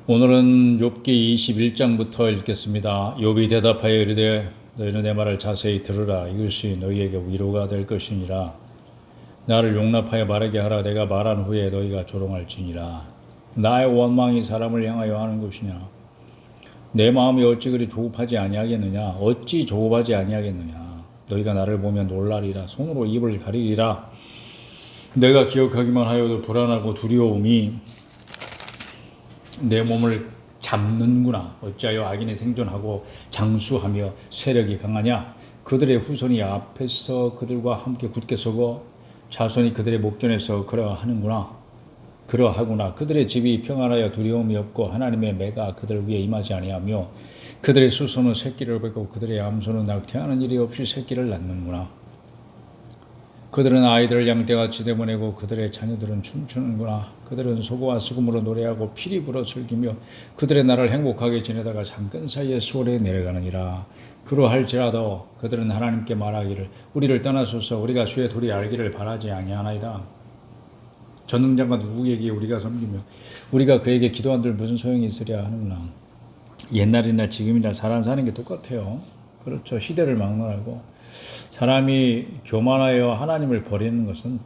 오늘은 욥기 21장부터 읽겠습니다. 욥이 대답하여 이르되 너희는 내 말을 자세히 들으라. 이것이 너희에게 위로가 될 것이니라. 나를 용납하여 말하게 하라. 내가 말한 후에 너희가 조롱할지니라. 나의 원망이 사람을 향하여 하는 것이냐. 내 마음이 어찌 그리 조급하지 아니하겠느냐. 어찌 조급하지 아니하겠느냐. 너희가 나를 보면 놀라리라. 손으로 입을 가리리라. 내가 기억하기만 하여도 불안하고 두려움이 내 몸을 잡는구나. 어찌하여 악인이 생존하고 장수하며 세력이 강하냐. 그들의 후손이 앞에서 그들과 함께 굳게 서고 자손이 그들의 목전에서 그러하구나. 그들의 집이 평안하여 두려움이 없고 하나님의 매가 그들 위에 임하지 아니하며 그들의 수소는 새끼를 뱉고 그들의 암소는 낙태하는 일이 없이 새끼를 낳는구나. 그들은 아이들을 양떼같이 내보내고 그들의 자녀들은 춤추는구나. 그들은 소고와 수금으로 노래하고 피리 불어 즐기며 그들의 날을 행복하게 지내다가 잠깐 사이에 수월에 내려가느니라. 그러할지라도 그들은 하나님께 말하기를 우리를 떠나소서. 우리가 주의 도리 알기를 바라지 아니하나이다. 전능자가 누구에게 우리가 섬기며 우리가 그에게 기도한들 무슨 소용이 있으랴 하는구나. 옛날이나 지금이나 사람 사는 게 똑같아요. 그렇죠. 시대를 막론하고 사람이 교만하여 하나님을 버리는 것은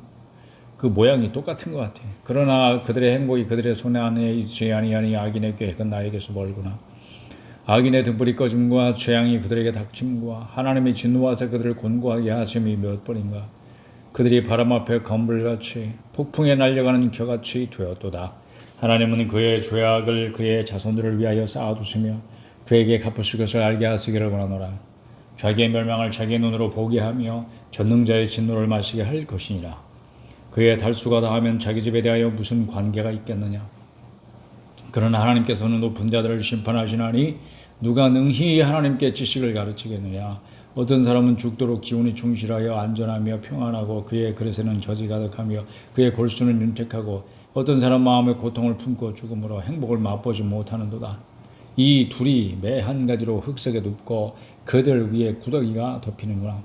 그 모양이 똑같은 것 같아요. 그러나 그들의 행복이 그들의 손에 안에 있지 아니하니 악인의 꾀가 나에게서 멀구나. 악인의 등불이 꺼짐과 재앙이 그들에게 닥침과 하나님이 진노하사 그들을 곤고하게 하심이 몇 번인가. 그들이 바람 앞에 검불같이 폭풍에 날려가는 겨같이 되었도다. 하나님은 그의 죄악을 그의 자손들을 위하여 쌓아두시며 그에게 갚으실 것을 알게 하시기를 원하노라. 자기의 멸망을 자기의 눈으로 보게 하며 전능자의 진노를 마시게 할 것이니라. 그의 달수가 다하면 자기 집에 대하여 무슨 관계가 있겠느냐. 그러나 하나님께서는 높은 자들을 심판하시나니 누가 능히 하나님께 지식을 가르치겠느냐. 어떤 사람은 죽도록 기운이 충실하여 안전하며 평안하고 그의 그릇에는 젖이 가득하며 그의 골수는 윤택하고 어떤 사람 마음에 고통을 품고 죽음으로 행복을 맛보지 못하는도다. 이 둘이 매 한 가지로 흙석에 눕고 그들 위에 구더기가 덮이는구나.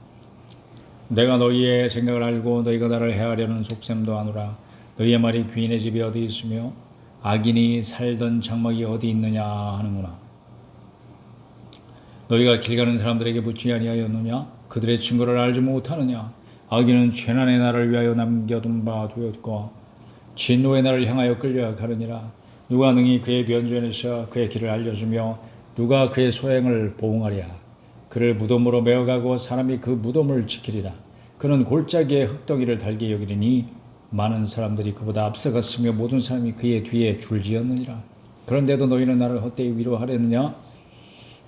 내가 너희의 생각을 알고 너희가 나를 해하려는 속셈도 아노라. 너희의 말이 귀인의 집이 어디 있으며 악인이 살던 장막이 어디 있느냐 하는구나. 너희가 길 가는 사람들에게 묻지 아니하였느냐? 그들의 증거를 알지 못하느냐? 악인은 죄난의 날을 위하여 남겨둔 바 되었고 진노의 날을 향하여 끌려가느니라. 누가 능히 그의 변전에서 그의 길을 알려주며 누가 그의 소행을 보응하랴. 그를 무덤으로 메어가고 사람이 그 무덤을 지키리라. 그는 골짜기에 흙덩이를 달게 여기리니 많은 사람들이 그보다 앞서갔으며 모든 사람이 그의 뒤에 줄지었느니라. 그런데도 너희는 나를 헛되이 위로하려느냐?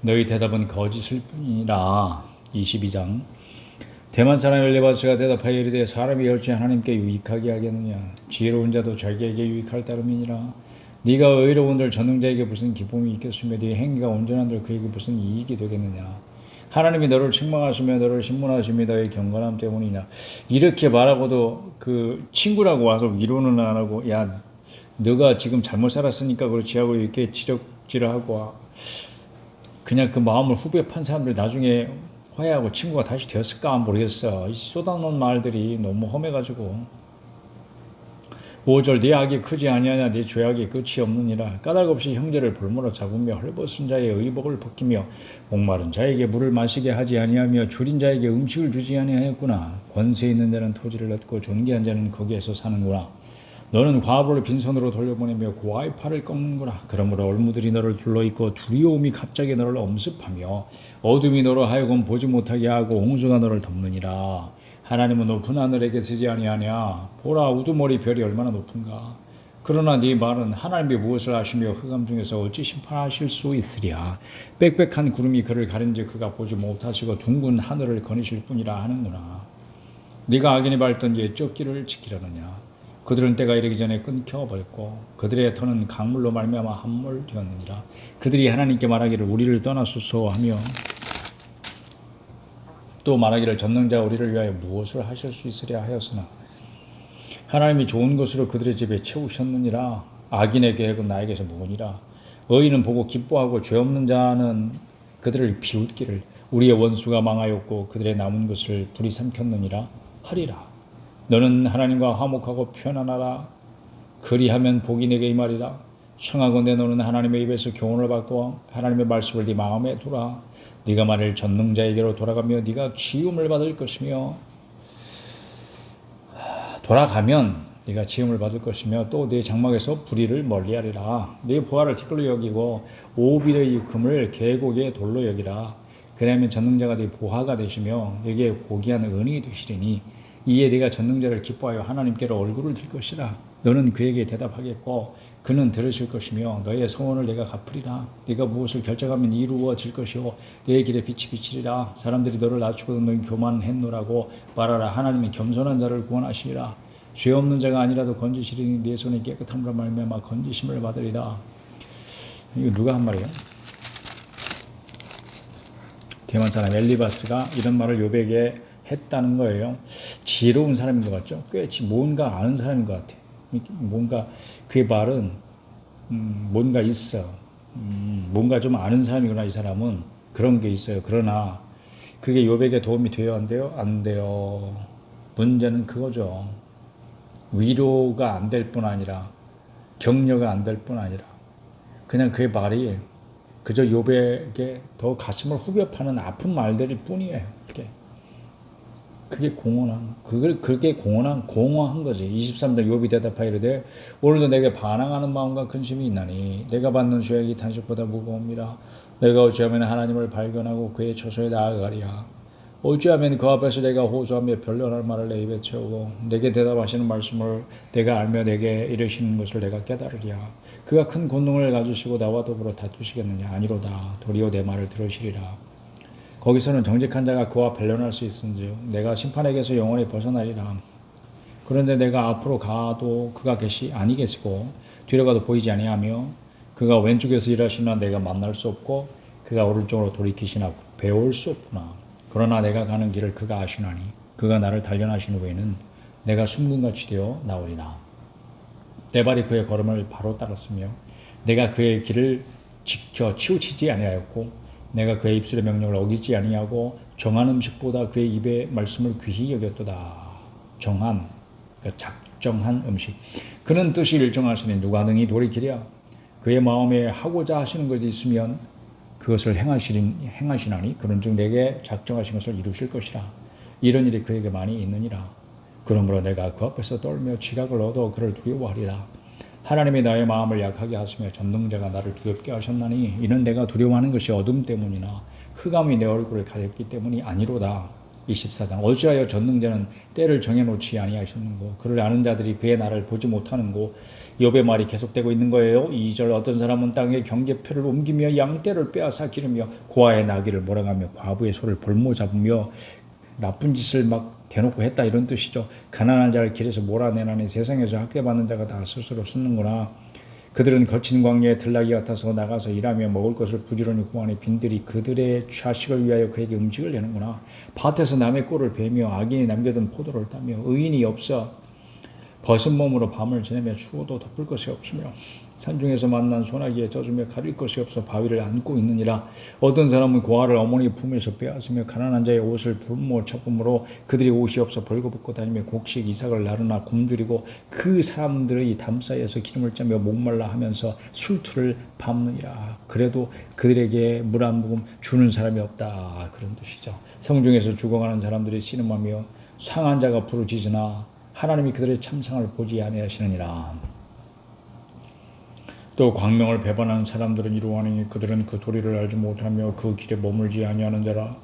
너희 대답은 거짓일 뿐이라. 22장. 대만 사람 엘리바스가 대답하여 이르되 사람이 어찌 하나님께 유익하게 하겠느냐. 지혜로운 자도 자기에게 유익할 따름이니라. 네가 의로운들 전능자에게 무슨 기쁨이 있겠으며 네 행위가 온전한들 그에게 무슨 이익이 되겠느냐. 하나님이 너를 책망하시며 너를 신문하시며 너의 경건함 때문이냐. 이렇게 말하고도 그 친구라고 와서 위로는 안 하고 야 너가 지금 잘못 살았으니까 그렇지 하고 이렇게 지적질하고 그냥 그 마음을 후벼 판 사람들 나중에 화해하고 친구가 다시 되었을까 모르겠어. 쏟아놓은 말들이 너무 험해가지고 5절 네 악이 크지 아니하냐 네 죄악이 끝이 없느니라. 까닭없이 형제를 볼모로 잡으며 헐벗은 자의 의복을 벗기며 목마른 자에게 물을 마시게 하지 아니하며 줄인 자에게 음식을 주지 아니하였구나. 권세 있는 자는 토지를 얻고 존귀한 자는 거기에서 사는구나. 너는 과부를 빈손으로 돌려보내며 고아의 팔을 꺾는구나. 그러므로 얼무들이 너를 둘러있고 두려움이 갑자기 너를 엄습하며 어둠이 너로 하여금 보지 못하게 하고 홍수가 너를 덮느니라. 하나님은 높은 하늘에 계시지 아니하냐. 보라 우두머리 별이 얼마나 높은가. 그러나 네 말은 하나님이 무엇을 하시며 흑암 중에서 어찌 심판하실 수 있으랴. 빽빽한 구름이 그를 가린즉 그가 보지 못하시고 둥근 하늘을 거니실 뿐이라 하는구나. 네가 악인이 밟던 옛적 길을 지키려느냐. 그들은 때가 이르기 전에 끊겨버렸고 그들의 터는 강물로 말미암아 함몰 되었느니라. 그들이 하나님께 말하기를 우리를 떠나소서 하며 또 말하기를 전능자 우리를 위하여 무엇을 하실 수 있으랴 하였으나 하나님이 좋은 것으로 그들의 집에 채우셨느니라. 악인의 계획은 나에게서 모으니라. 의인은 보고 기뻐하고 죄 없는 자는 그들을 비웃기를 우리의 원수가 망하였고 그들의 남은 것을 불이 삼켰느니라 하리라. 너는 하나님과 화목하고 편안하라. 그리하면 복이 내게 임하리라. 청하건대 너는 하나님의 입에서 교훈을 받고 하나님의 말씀을 네 마음에 두라. 네가 만일 전능자에게로 돌아가며 네가 지음을 받을 것이며 돌아가면 네가 지음을 받을 것이며 또 네 장막에서 불의를 멀리하리라. 네 부하를 티끌로 여기고 오빌의 금을 계곡의 돌로 여기라. 그러면 전능자가 네 보화가 되시며 네게 고귀한 은이 되시리니 이에 네가 전능자를 기뻐하여 하나님께로 얼굴을 들 것이라. 너는 그에게 대답하겠고 그는 들으실 것이며 너의 소원을 내가 갚으리라. 네가 무엇을 결정하면 이루어질 것이요 내 길에 빛이 비치리라. 사람들이 너를 낮추거든 너는 교만했노라고 말하라. 하나님이 겸손한 자를 구원하시리라. 죄 없는 자가 아니라도 건지시리니 네 손이 깨끗함으로 말미암아 건지심을 받으리라. 이거 누가 한 말이에요? 대만 사람 엘리바스가 이런 말을 욥에게 했다는 거예요. 지혜로운 사람인 것 같죠? 꽤 뭔가 아는 사람인 것 같아요. 뭔가 그의 말은 뭔가 있어. 뭔가 좀 아는 사람이구나 이 사람은. 그런 게 있어요. 그러나 그게 욥에게 도움이 돼요? 안 돼요? 안 돼요. 문제는 그거죠. 위로가 안 될 뿐 아니라 격려가 안 될 뿐 아니라 그냥 그의 말이 그저 욥에게 더 가슴을 후벼 파는 아픈 말들일 뿐이에요. 그게 공허한 거지. 23절 욥이 대답하이르되 오늘도 내게 반항하는 마음과 근심이 있나니 내가 받는 죄악이 탄식보다 무거움이라. 내가 어찌하면 하나님을 발견하고 그의 처소에 나아가리야. 어찌하면 그 앞에서 내가 호소하며 변론할 말을 내 입에 채우고 내게 대답하시는 말씀을 내가 알며 내게 이르시는 것을 내가 깨달으리야. 그가 큰 권능을 가지시고 나와 더불어 다투시겠느냐. 아니로다. 도리어 내 말을 들으시리라. 거기서는 정직한 자가 그와 변론할 수 있은즉 내가 심판에게서 영원히 벗어나리라. 그런데 내가 앞으로 가도 그가 아니 계시고 뒤로 가도 보이지 아니하며 그가 왼쪽에서 일하시나 내가 만날 수 없고 그가 오른쪽으로 돌이키시나 배울 수 없구나. 그러나 내가 가는 길을 그가 아시나니 그가 나를 단련하신 후에는 내가 숨금같이 되어 나오리라. 내 발이 그의 걸음을 바로 따랐으며 내가 그의 길을 지켜 치우치지 아니하였고 내가 그의 입술의 명령을 어기지 아니하고 정한 음식보다 그의 입의 말씀을 귀히 여겼도다. 정한, 그러니까 작정한 음식. 그는 뜻이 일정하시니 누가 능히 돌이키랴. 그의 마음에 하고자 하시는 것이 있으면 그것을 행하시나니 그런즉 내게 작정하신 것을 이루실 것이라. 이런 일이 그에게 많이 있느니라. 그러므로 내가 그 앞에서 떨며 지각을 얻어 그를 두려워하리라. 하나님이 나의 마음을 약하게 하시며 전능자가 나를 두렵게 하셨나니 이는 내가 두려워하는 것이 어둠 때문이나 흑암이 내 얼굴을 가렸기 때문이 아니로다. 24장 어찌하여 전능자는 때를 정해놓지 아니하셨는고 그를 아는 자들이 그의 날을 보지 못하는고. 욥의 말이 계속되고 있는 거예요. 2절 어떤 사람은 땅의 경계표를 옮기며 양떼를 빼앗아 기르며 고아의 나귀를 몰아가며 과부의 소를 볼모 잡으며 나쁜 짓을 막 대놓고 했다 이런 뜻이죠. 가난한 자를 길에서 몰아내나니 세상에서 학대받는 자가 다 스스로 숨는구나. 그들은 거친 광야에 들나귀 같아서 나가서 일하며 먹을 것을 부지런히 구하니 빈들이 그들의 자식을 위하여 그에게 음식을 내는구나. 밭에서 남의 꼴을 베며 악인이 남겨둔 포도를 따며 의인이 없어 벗은 몸으로 밤을 지내며 추워도 덮을 것이 없으며 산중에서 만난 소나기에 젖으며 가릴 것이 없어 바위를 안고 있느니라. 어떤 사람은 고아를 어머니 품에서 빼앗으며 가난한 자의 옷을 볼모 잡음으로 그들이 옷이 없어 벌거벗고 다니며 곡식 이삭을 나르나 굶주리고 그 사람들의 담 사이에서 기름을 짜며 목말라 하면서 술투를 밟느니라. 그래도 그들에게 물 한 모금 주는 사람이 없다. 그런 뜻이죠. 성중에서 죽어가는 사람들이 씨름하며 상한 자가 부르짖으나 하나님이 그들의 참상을 보지 아니하시느니라. 또 광명을 배반하는 사람들은 이루하니 그들은 그 도리를 알지 못하며 그 길에 머물지 아니하는 자라.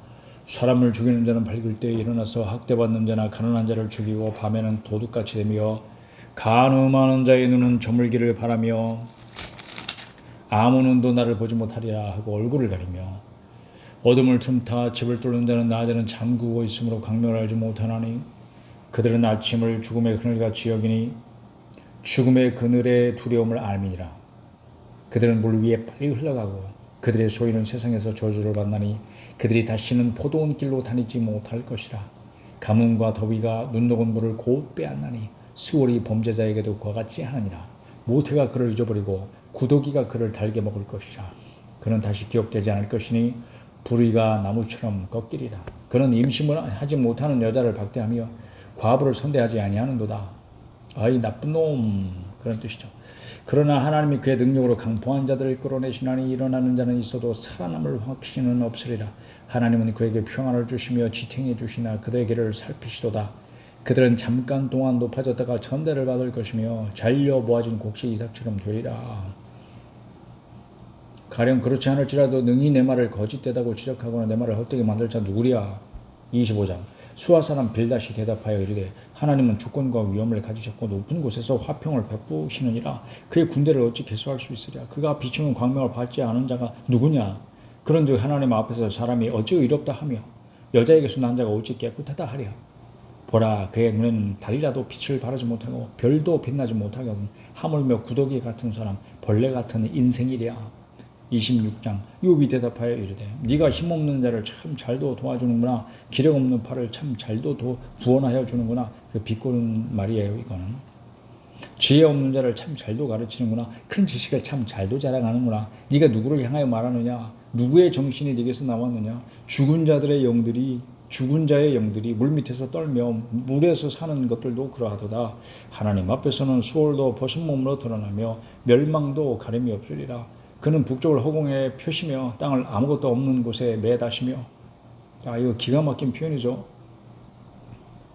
사람을 죽이는 자는 밝을 때에 일어나서 학대받는 자나 가난한 자를 죽이고 밤에는 도둑같이 되며 간음하는 자의 눈은 저물기를 바라며 아무 눈도 나를 보지 못하리라 하고 얼굴을 가리며 어둠을 틈타 집을 뚫는 자는 낮에는 잠그고 있으므로 광명을 알지 못하나니 그들은 아침을 죽음의 그늘같이 여기니 죽음의 그늘의 두려움을 알미니라. 그들은 물 위에 빨리 흘러가고 그들의 소유는 세상에서 저주를 받나니 그들이 다시는 포도원 길로 다니지 못할 것이라. 가뭄과 더위가 눈 녹은 물을 곧 빼앗나니 수월이 범죄자에게도 그와 같이 하느니라. 모태가 그를 잊어버리고 구더기가 그를 달게 먹을 것이라. 그는 다시 기억되지 않을 것이니 불의가 나무처럼 꺾이리라. 그는 임신을 하지 못하는 여자를 박대하며 과부를 선대하지 아니하는도다. 아이 나쁜 놈 그런 뜻이죠. 그러나 하나님이 그의 능력으로 강포한 자들을 끌어내시나니 일어나는 자는 있어도 살아남을 확신은 없으리라. 하나님은 그에게 평안을 주시며 지탱해 주시나 그들의 길을 살피시도다. 그들은 잠깐 동안 높아졌다가 천대를 받을 것이며 잘려 모아진 곡식 이삭처럼 되리라. 가령 그렇지 않을지라도 능히 내 말을 거짓되다고 지적하거나 내 말을 헛되게 만들 자 누구랴. 25장 수아 사람 빌닷이 대답하여 이르되 하나님은 주권과 위엄을 가지셨고 높은 곳에서 화평을 베푸시느니라. 그의 군대를 어찌 개수할 수 있으랴. 그가 비추는 광명을 받지 않은 자가 누구냐. 그런즉 하나님 앞에서 사람이 어찌 의롭다 하며 여자에게서 난 자가 어찌 깨끗하다 하랴. 보라 그의 눈에는 달이라도 빛을 발하지 못하고 별도 빛나지 못하게 하는 하물며 구더기 같은 사람 벌레 같은 인생이랴. 26장 욥이 대답하여 이르되 네가 힘없는 자를 참 잘도 도와주는구나. 기력 없는 팔을 참 잘도 구원하여 주는구나. 그 비꼬는 말이에요. 이거는 지혜 없는 자를 참 잘도 가르치는구나. 큰 지식을 참 잘도 자랑하는구나. 네가 누구를 향하여 말하느냐. 누구의 정신이 네게서 나왔느냐. 죽은 자의 영들이 물밑에서 떨며 물에서 사는 것들도 그러하도다. 하나님 앞에서는 수월도 벗은 몸으로 드러나며 멸망도 가림이 없으리라. 그는 북쪽을 허공에 펴시며 땅을 아무것도 없는 곳에 매다시며. 이거 기가 막힌 표현이죠.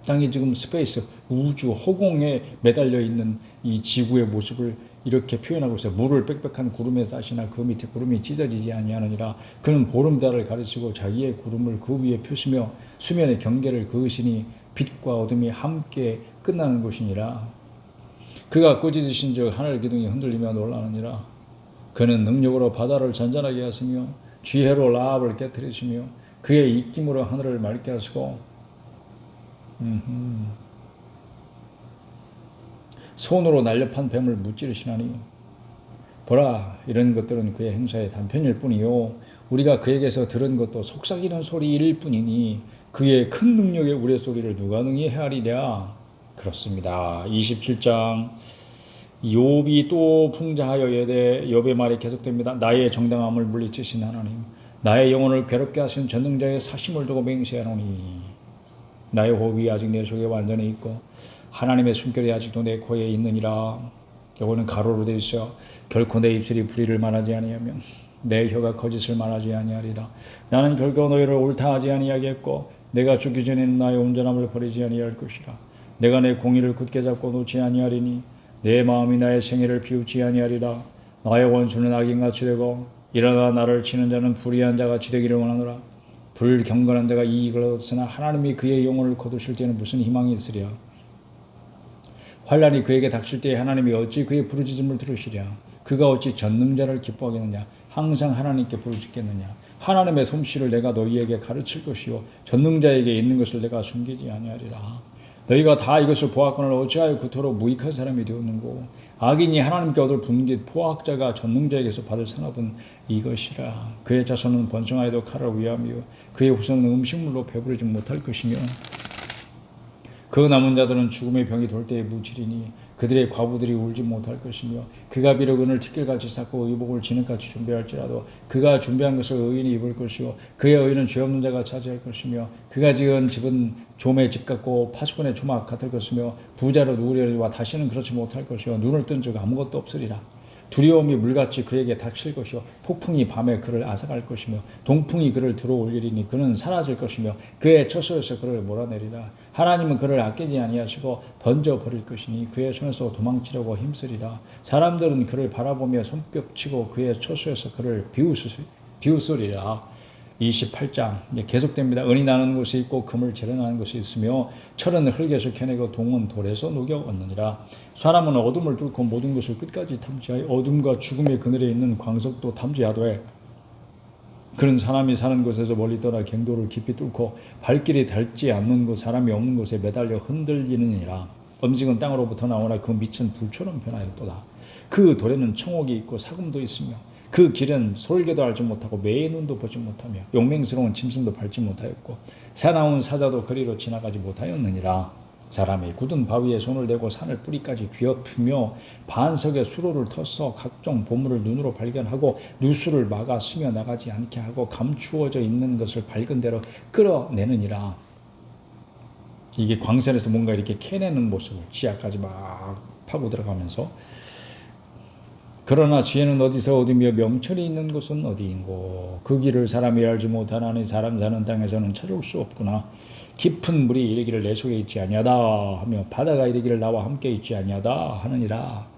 땅이 지금 스페이스, 우주, 허공에 매달려 있는 이 지구의 모습을 이렇게 표현하고 있어요. 물을 빽빽한 구름에 싸시나 그 밑에 구름이 찢어지지 아니하느니라. 그는 보름달을 가르치고 자기의 구름을 그 위에 펴시며 수면의 경계를 그으시니 빛과 어둠이 함께 끝나는 곳이니라. 그가 꾸짖으신 즉 하늘 기둥이 흔들리며 놀라느니라. 그는 능력으로 바다를 잔잔하게 하시며 지혜로 라합을 깨뜨리시며 그의 입김으로 하늘을 맑게 하시고 손으로 날렵한 뱀을 무찌르시나니. 보라 이런 것들은 그의 행사의 단편일 뿐이요 우리가 그에게서 들은 것도 속삭이는 소리일 뿐이니 그의 큰 능력의 우레소리를 누가 능히 헤아리랴. 그렇습니다. 27장 욥이 또 풍자하여 이르되 욥의 말이 계속됩니다. 나의 정당함을 물리치신 하나님 나의 영혼을 괴롭게 하신 전능자의 사심을 두고 맹세하노니 나의 호흡이 아직 내 속에 완전히 있고 하나님의 숨결이 아직도 내 코에 있느니라. 이거는 가로로 되어 있어. 결코 내 입술이 불의를 말하지 아니하며 내 혀가 거짓을 말하지 아니하리라. 나는 결코 너희를 옳다 하지 아니하겠고 내가 죽기 전에는 나의 온전함을 버리지 아니할 것이라. 내가 내 공의를 굳게 잡고 놓지 아니하리니 내 마음이 나의 생애를 비웃지 아니하리라. 나의 원수는 악인같이 되고 일어나 나를 치는 자는 불의한 자같이 되기를 원하노라. 불경건한 자가 이익을 얻었으나 하나님이 그의 영혼을 거두실 때는 무슨 희망이 있으랴. 환란이 그에게 닥칠 때에 하나님이 어찌 그의 부르짖음을 들으시랴. 그가 어찌 전능자를 기뻐하겠느냐. 항상 하나님께 부르짖겠느냐. 하나님의 솜씨를 내가 너희에게 가르칠 것이요 전능자에게 있는 것을 내가 숨기지 아니하리라. 너희가 다 이것을 보았거늘 어찌하여 그토록 무익한 사람이 되었는고. 악인이 하나님께 얻을 분깃 포악자가 전능자에게서 받을 상업은 이것이라. 그의 자손은 번성하여도 칼을 위하며 그의 후손은 음식물로 배부르지 못할 것이며 그 남은 자들은 죽음의 병이 돌 때에 묻히리니 그들의 과부들이 울지 못할 것이며 그가 비록 은을 티끌같이 쌓고 의복을 진흙같이 준비할지라도 그가 준비한 것을 의인이 입을 것이요 그의 의는 죄 없는 자가 차지할 것이며 그가 지은 집은 좀의 집 같고 파수꾼의 조막 같을 것이며 부자로 누우려니와 다시는 그렇지 못할 것이요 눈을 뜬 적 아무것도 없으리라. 두려움이 물같이 그에게 닥칠 것이요 폭풍이 밤에 그를 앗아갈 것이며 동풍이 그를 들어올리리니 그는 사라질 것이며 그의 처소에서 그를 몰아내리라. 하나님은 그를 아끼지 아니하시고 던져버릴 것이니 그의 손에서 도망치려고 힘쓰리라. 사람들은 그를 바라보며 손뼉치고 그의 처소에서 그를 비웃으리라. 28장 계속됩니다. 은이 나는 곳이 있고 금을 재련하는 곳이 있으며 철은 흙에서 캐내고 동은 돌에서 녹여 얻느니라. 사람은 어둠을 뚫고 모든 것을 끝까지 탐지하여 어둠과 죽음의 그늘에 있는 광석도 탐지하되 그는 사람이 사는 곳에서 멀리 떠나 갱도를 깊이 뚫고 발길이 닿지 않는 곳 사람이 없는 곳에 매달려 흔들리느니라. 음식은 땅으로부터 나오나 그 밑은 불처럼 변하였도다. 그 돌에는 청옥이 있고 사금도 있으며 그 길은 솔개도 알지 못하고 매의 눈도 보지 못하며 용맹스러운 짐승도 밟지 못하였고 사나운 사자도 거리로 지나가지 못하였느니라. 사람이 굳은 바위에 손을 대고 산을 뿌리까지 뒤엎으며 반석에 수로를 터서 각종 보물을 눈으로 발견하고 누수를 막아 스며 나가지 않게 하고 감추어져 있는 것을 밝은 대로 끌어내느니라. 이게 광산에서 뭔가 이렇게 캐내는 모습을 지하까지 막 파고 들어가면서 그러나 지혜는 어디서 얻으며 명철이 있는 곳은 어디인고 그 길을 사람이 알지 못하나니 사람 사는 땅에서는 찾을 수 없구나. 깊은 물이 이르기를 내 속에 있지 아니하다 하며 바다가 이르기를 나와 함께 있지 아니하다 하느니라.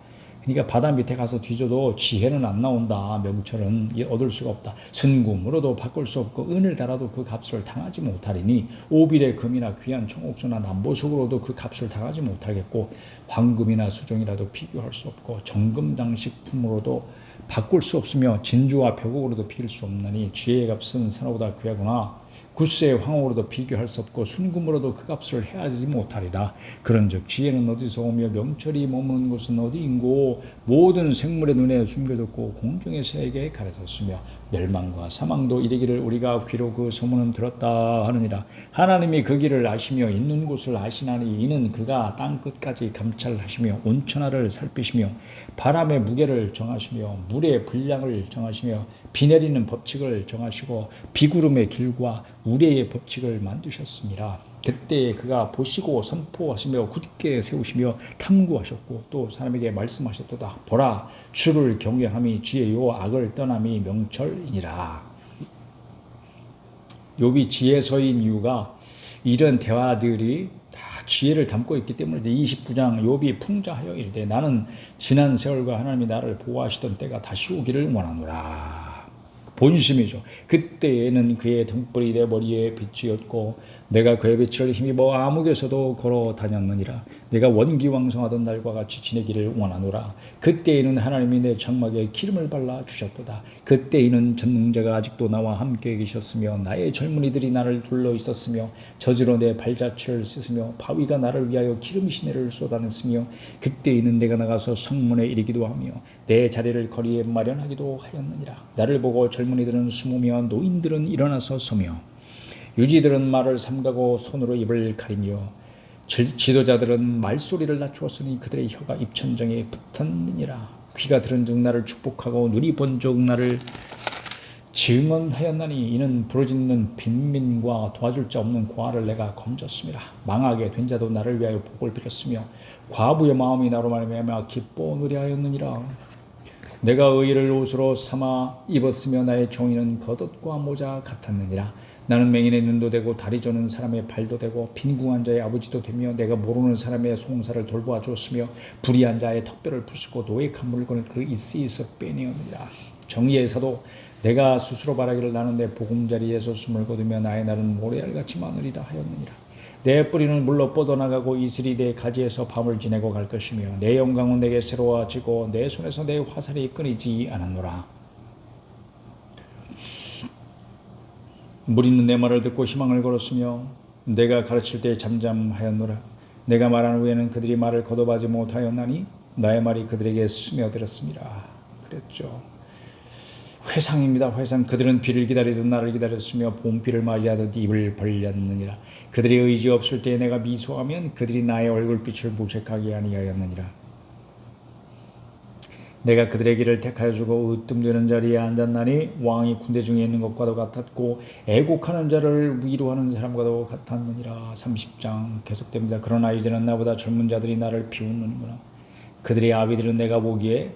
그러니까 바다 밑에 가서 뒤져도 지혜는 안 나온다. 명철은 얻을 수가 없다. 순금으로도 바꿀 수 없고 은을 달아도 그 값을 당하지 못하리니 오빌의 금이나 귀한 청옥수나 남보석으로도 그 값을 당하지 못하겠고 황금이나 수종이라도 비교할 수 없고 정금장식품으로도 바꿀 수 없으며 진주와 벽옥으로도 비길 수 없나니 지혜의 값은 산호보다 귀하구나. 구스의 황옥으로도 비교할 수 없고 순금으로도 그 값을 해하지 못하리라. 그런즉 지혜는 어디서 오며 명철이 머무는 곳은 어디인고 모든 생물의 눈에 숨겨졌고 공중의 새에게 가려졌으며 멸망과 사망도 이르기를 우리가 귀로 그 소문은 들었다 하느니라. 하나님이 그 길을 아시며 있는 곳을 아시나니 이는 그가 땅 끝까지 감찰하시며 온천하를 살피시며 바람의 무게를 정하시며 물의 분량을 정하시며 비 내리는 법칙을 정하시고 비구름의 길과 우레의 법칙을 만드셨습니다. 그때 그가 보시고 선포하시며 굳게 세우시며 탐구하셨고 또 사람에게 말씀하셨도다. 보라, 주를 경외함이 지혜요 악을 떠남이 명철이니라. 욥이 지혜서인 이유가 이런 대화들이 다 지혜를 담고 있기 때문에 29장 욥이 풍자하여 이르되 나는 지난 세월과 하나님이 나를 보호하시던 때가 다시 오기를 원하노라. 본심이죠. 그때에는 그의 등불이 내 머리에 빛이었고 내가 그의 빛을 힘입어 암흑에서도 걸어 다녔느니라. 내가 원기왕성하던 날과 같이 지내기를 원하노라. 그때에는 하나님이 내 장막에 기름을 발라 주셨도다. 그때에는 전능자가 아직도 나와 함께 계셨으며 나의 젊은이들이 나를 둘러 있었으며 젖으로 내 발자취를 씻으며 바위가 나를 위하여 기름 시내를 쏟아냈으며 그때에는 내가 나가서 성문에 이르기도 하며 내 자리를 거리에 마련하기도 하였느니라. 나를 보고 젊은이들은 숨으며 노인들은 일어나서 서며 유지들은 말을 삼가고 손으로 입을 가리며 지도자들은 말소리를 낮추었으니 그들의 혀가 입천정에 붙었느니라. 귀가 들은 즉 나를 축복하고 눈이 본 즉 나를 증언하였나니 이는 부르짖는 빈민과 도와줄 자 없는 고아를 내가 건졌습니다. 망하게 된 자도 나를 위하여 복을 빌었으며 과부의 마음이 나로 말미암아 기뻐 노래하였느니라. 내가 의를 옷으로 삼아 입었으며 나의 종이는 겉옷과 모자 같았느니라. 나는 맹인의 눈도 되고 다리 저는 사람의 발도 되고 빈궁한 자의 아버지도 되며 내가 모르는 사람의 송사를 돌보아 주었으며 불의한 자의 턱뼈를 부수고 노획한 물건을 그 이스에서 빼내었느니라. 정의의 사도 내가 스스로 말하기를 나는 내 보금자리에서 숨을 거두며 나의 날은 모래알같이 많으리라 하였느니라. 내 뿌리는 물로 뻗어나가고 이슬이 내 가지에서 밤을 지내고 갈 것이며 내 영광은 내게 새로워지고 내 손에서 내 화살이 끊이지 않았노라. 무리는 내 말을 듣고 희망을 걸었으며 내가 가르칠 때 잠잠하였노라. 내가 말한 후에는 그들이 말을 거듭하지 못하였나니 나의 말이 그들에게 스며들었습니다. 그랬죠. 회상입니다. 회상. 그들은 비를 기다리듯 나를 기다렸으며 봄비를 맞이하듯 입을 벌렸느니라. 그들이 의지 없을 때에 내가 미소하면 그들이 나의 얼굴빛을 무색하게 아니하였느니라. 내가 그들의 길을 택하여 주고 으뜸되는 자리에 앉았나니 왕이 군대 중에 있는 것과도 같았고 애곡하는 자를 위로하는 사람과도 같았느니라. 30장 계속됩니다. 그러나 이제는 나보다 젊은 자들이 나를 비웃는구나. 그들의 아비들은 내가 보기에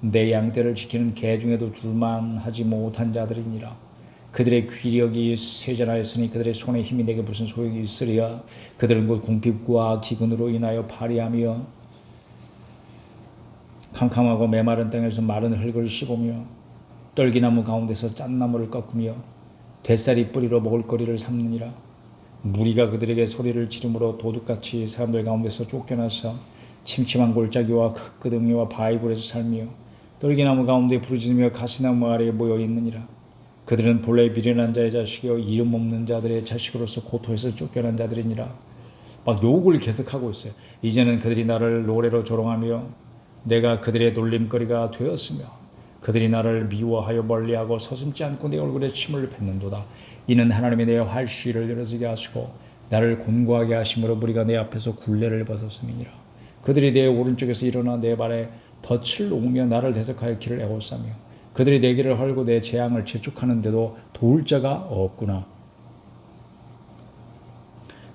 내 양떼를 지키는 개 중에도 둘만하지 못한 자들이니라. 그들의 귀력이 쇠잔하였으니 그들의 손에 힘이 내게 무슨 소용이 있으리야. 그들은 곧 궁핍과 기근으로 인하여 파리하며 캄캄하고 메마른 땅에서 마른 흙을 씹으며 떨기나무 가운데서 짠나무를 꺾으며 대쌀이 뿌리로 먹을거리를 삼느니라. 무리가 그들에게 소리를 지르므로 도둑같이 사람들 가운데서 쫓겨나서 침침한 골짜기와 흙끄덩이와 바위굴에서 살며 떨기나무 가운데 부르짖으며 가시나무 아래에 모여 있느니라. 그들은 본래 미련한 자의 자식이요 이름 없는 자들의 자식으로서 고토에서 쫓겨난 자들이니라. 막 욕을 계속하고 있어요. 이제는 그들이 나를 노래로 조롱하며 내가 그들의 놀림거리가 되었으며 그들이 나를 미워하여 멀리하고 서슴지 않고 내 얼굴에 침을 뱉는도다. 이는 하나님이 내 활시를 늘어지게 하시고 나를 곤고하게 하심으로 무리가 내 앞에서 굴레를 벗었음이니라. 그들이 내 오른쪽에서 일어나 내 발에 덫을 놓으며 나를 대적하여 길을 에워싸며 그들이 내 길을 헐고 내 재앙을 재촉하는데도 도울 자가 없구나.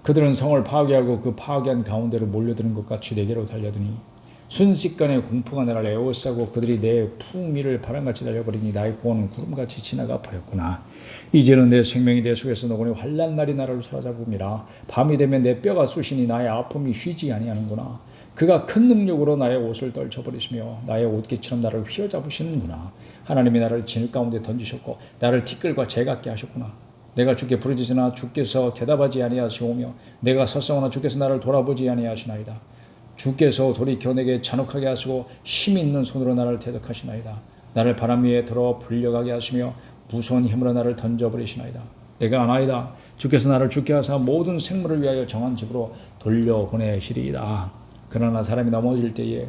그들은 성을 파괴하고 그 파괴한 가운데로 몰려드는 것 같이 내게로 달려드니 순식간에 공포가 나를 에워싸고 그들이 내 풍미를 바람같이 달려버리니 나의 구원은 구름같이 지나가 버렸구나. 이제는 내 생명이 내 속에서 녹으니 환난 날이 나를 사로잡음이라. 밤이 되면 내 뼈가 쑤시니 나의 아픔이 쉬지 아니하는구나. 그가 큰 능력으로 나의 옷을 떨쳐버리시며 나의 옷깃처럼 나를 휘어잡으시는구나. 하나님이 나를 진흙 가운데 던지셨고 나를 티끌과 재 같게 하셨구나. 내가 주께 부르짖으나 주께서 대답하지 아니하시오며 내가 설성하나 주께서 나를 돌아보지 아니하시나이다. 주께서 돌이켜 내게 잔혹하게 하시고 힘 있는 손으로 나를 대적하시나이다. 나를 바람 위에 들어 불려가게 하시며 무서운 힘으로 나를 던져버리시나이다. 내가 아나이다. 주께서 나를 죽게 하사 모든 생물을 위하여 정한 집으로 돌려보내시리이다. 그러나 사람이 넘어질 때에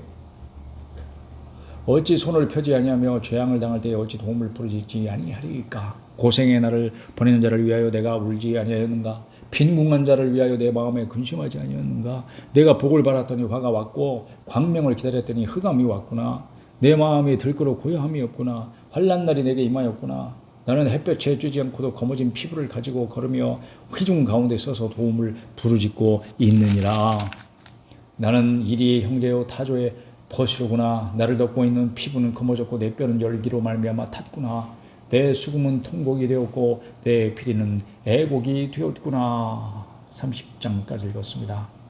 어찌 손을 펴지 아니하며 재앙을 당할 때에 어찌 도움을 부르짖지 아니하리까. 고생의 나를 보내는 자를 위하여 내가 울지 아니하였는가. 빈궁한 자를 위하여 내 마음에 근심하지 아니하였는가. 내가 복을 바랐더니 화가 왔고 광명을 기다렸더니 흑암이 왔구나. 내 마음이 들끓어 고요함이 없구나. 환난 날이 내게 임하였구나. 나는 햇볕에 쬐지 않고도 거머진 피부를 가지고 걸으며 회중 가운데 서서 도움을 부르짖고 있느니라. 나는 이리의 형제요 타조의 벗이로구나. 나를 덮고 있는 피부는 검어졌고 내 뼈는 열기로 말미암아 탔구나. 내 수금은 통곡이 되었고 내 피리는 애곡이 되었구나. 30장까지 읽었습니다.